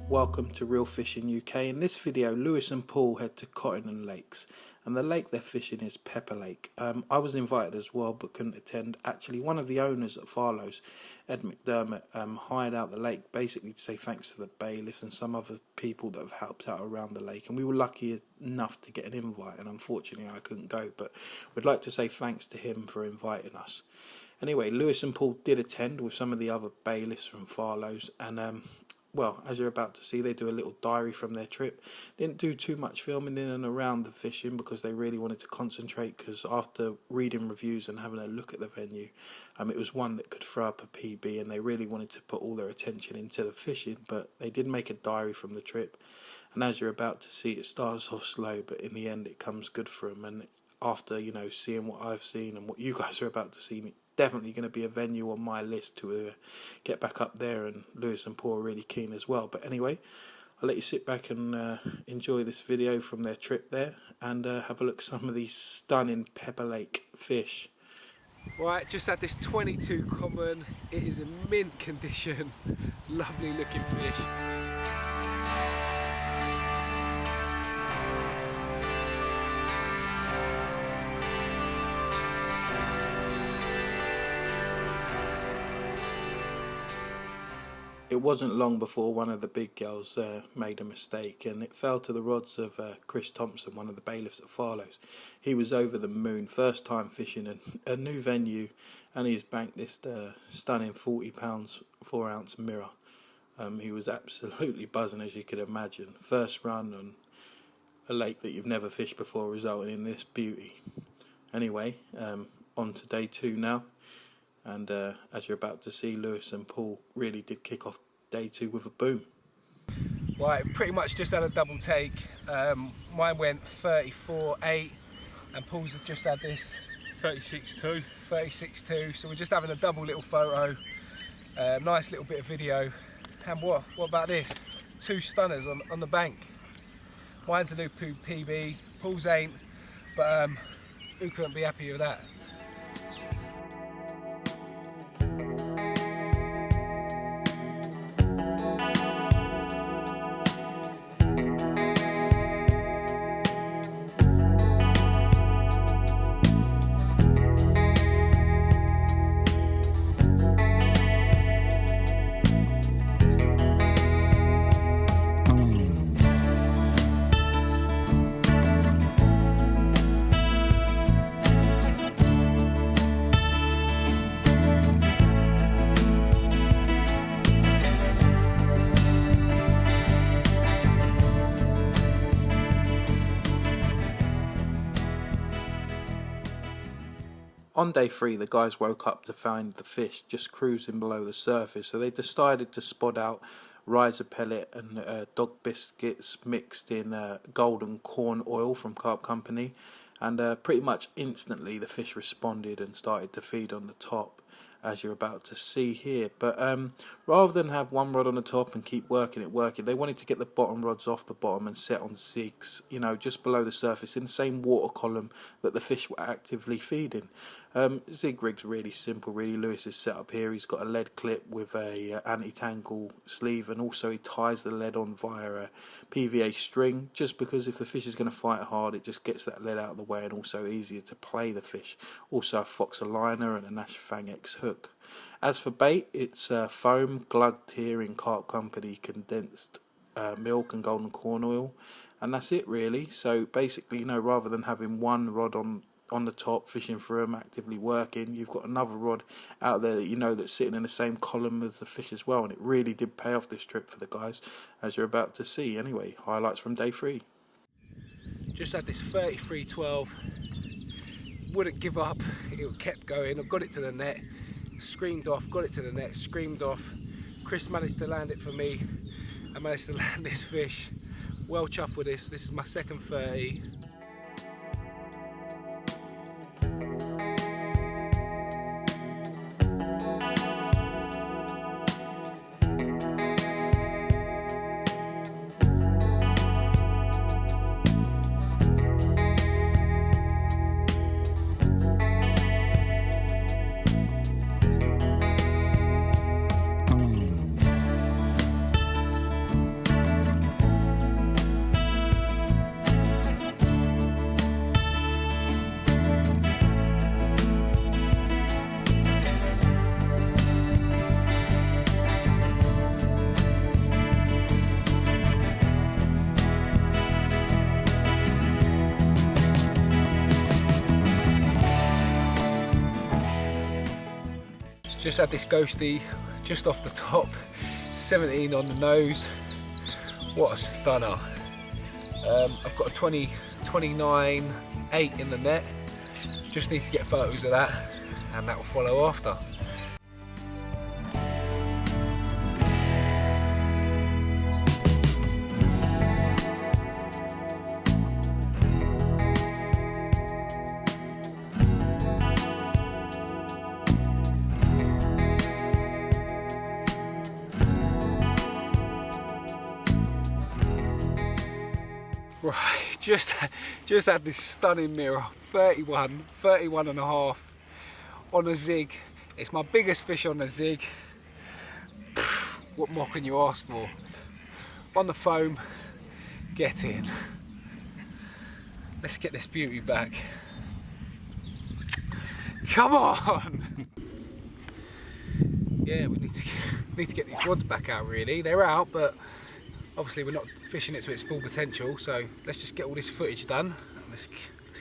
Welcome to Real Fishing UK. In this video, Lewis and Paul head to Cottington Lakes, and the lake they're fishing is Pepper Lake. I was invited as well but couldn't attend. Actually, one of the owners at Farlows, Ed McDermott, hired out the lake basically to say thanks to the bailiffs and some other people that have helped out around the lake, and we were lucky enough to get an invite, and unfortunately I couldn't go, but we'd like to say thanks to him for inviting us. Anyway, Lewis and Paul did attend with some of the other bailiffs from Farlows, and well, as you're about to see, they do a little diary from their trip. Didn't do too much filming in and around the fishing because they really wanted to concentrate, because after reading reviews and having a look at the venue, it was one that could throw up a PB, and they really wanted to put all their attention into the fishing. But they did make a diary from the trip, and as you're about to see, it starts off slow, but in the end it comes good for them. And after, you know, seeing what I've seen and what you guys are about to see, definitely going to be a venue on my list to get back up there, and Lewis and Paul are really keen as well. But anyway, I'll let you sit back and enjoy this video from their trip there, and have a look at some of these stunning Pepper Lake fish. Right, just had this 22 common. It is in mint condition. Lovely looking fish. It wasn't long before one of the big girls made a mistake, and it fell to the rods of Chris Thompson, one of the bailiffs at Farlows. He was over the moon, first time fishing a new venue, and he's banked this stunning £40 4-ounce mirror. He was absolutely buzzing, as you could imagine. First run on a lake that you've never fished before, resulting in this beauty. Anyway, on to day 2 now. And as you're about to see, Lewis and Paul really did kick off day 2 with a boom. Right, pretty much just had a double take. Mine went 34.8 and Paul's has just had this 36.2. 36.2. So we're just having a double little photo, nice little bit of video. And what about this? 2 stunners on the bank. Mine's a new PB, Paul's ain't, but who couldn't be happy with that? On day 3, the guys woke up to find the fish just cruising below the surface, so they decided to spot out riser pellet and dog biscuits mixed in golden corn oil from Carp Company, and pretty much instantly the fish responded and started to feed on the top, as you're about to see here. But rather than have one rod on the top and keep working, they wanted to get the bottom rods off the bottom and set on zigs, you know, just below the surface in the same water column that the fish were actively feeding. Zig rig's really simple, really. Lewis is set up here. He's got a lead clip with a anti-tangle sleeve, and also he ties the lead on via a PVA string, just because if the fish is going to fight hard, it just gets that lead out of the way, and also easier to play the fish. Also a Fox liner and a Nash Fang X hook. As for bait, it's foam glugged here in Carp Company condensed milk and golden corn oil, and that's it really. So basically, you know, rather than having one rod on the top fishing for them, actively working, you've got another rod out there that you know that's sitting in the same column as the fish as well, and it really did pay off this trip for the guys, as you're about to see. Anyway, highlights from day 3. Just had this 33.12, wouldn't give up, it kept going. I got it to the net, screamed off, got it to the net, screamed off. Chris managed to land it for me. I managed to land this fish. Well chuffed with this. This is my second 30. Just had this ghosty just off the top, 17 on the nose. What a stunner. I've got a 29.8 in the net. Just need to get photos of that and that will follow after. Right, just had this stunning mirror, 31 and a half on a zig. It's my biggest fish on a zig. What more can you ask for? On the foam, get in. Let's get this beauty back. Come on! Yeah, we need to get these rods back out really. They're out, but obviously we're not fishing it to its full potential, so let's just get all this footage done and let's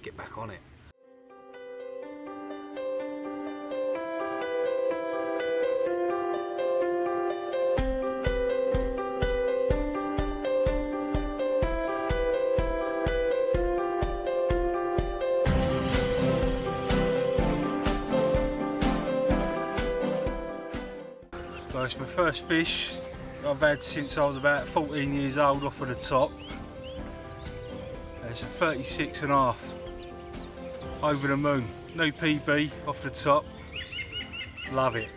get back on it. So it's my first fish I've had since I was about 14 years old off of the top. It's a 36 and a half, over the moon, no PB off the top, love it.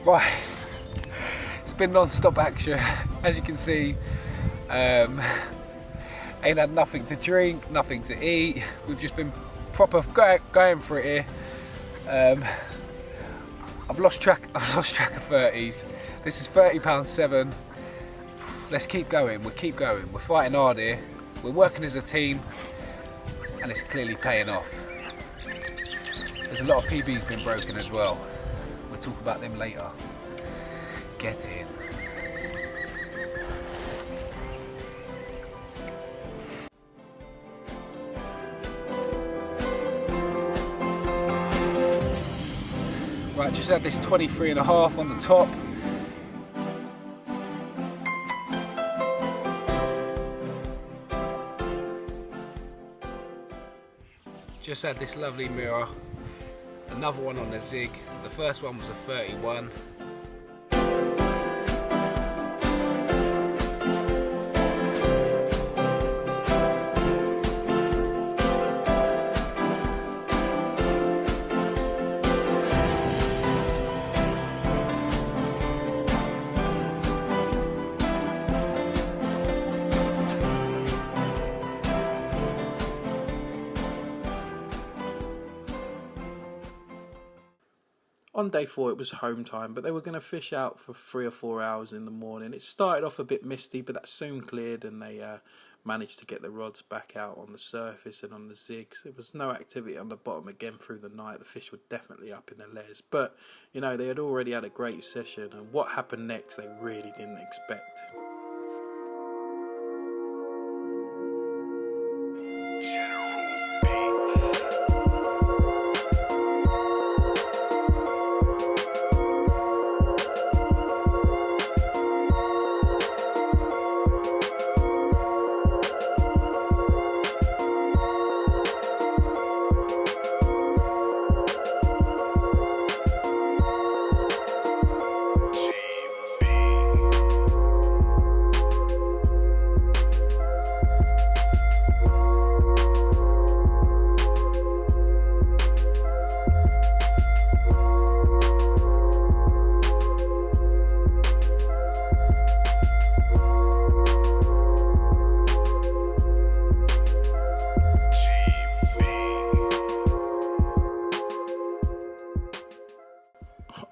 Right, it's been non-stop action, as you can see. Ain't had nothing to drink, nothing to eat. We've just been proper going for it here. I've lost track of 30s. This is £30.7. Let's keep going. We'll keep going. We're fighting hard here. We're working as a team, and it's clearly paying off. There's a lot of PBs been broken as well. We'll talk about them later. Get in. Right, just had this 23 and a half on the top. Just had this lovely mirror. Another one on the zig. The first one was a 31. On day 4 it was home time, but they were going to fish out for 3 or 4 hours in the morning. It started off a bit misty, but that soon cleared and they managed to get the rods back out on the surface and on the zigs. There was no activity on the bottom again through the night. The fish were definitely up in the les, but you know, they had already had a great session, and what happened next they really didn't expect.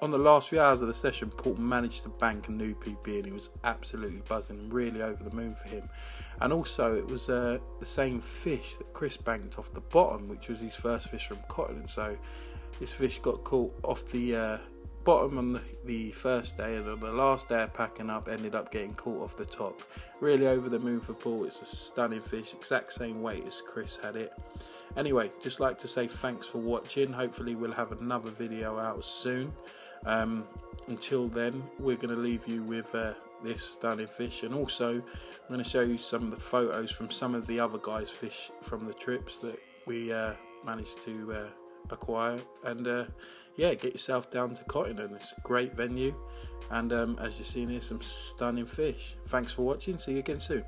on the last few hours of the session, Paul managed to bank a new PB, and he was absolutely buzzing, really over the moon for him. And also it was the same fish that Chris banked off the bottom, which was his first fish from Cottington. So this fish got caught off the bottom on the first day, and on the last day of packing up ended up getting caught off the top. Really over the moon for Paul. It's a stunning fish, exact same weight as Chris had it. Anyway, just like to say thanks for watching. Hopefully we'll have another video out soon. Until then, we're going to leave you with this stunning fish, and also I'm going to show you some of the photos from some of the other guys' fish from the trips that we managed to acquire. And yeah, get yourself down to Cottington. It's a great venue, and as you've seen here, some stunning fish. Thanks for watching. See you again soon.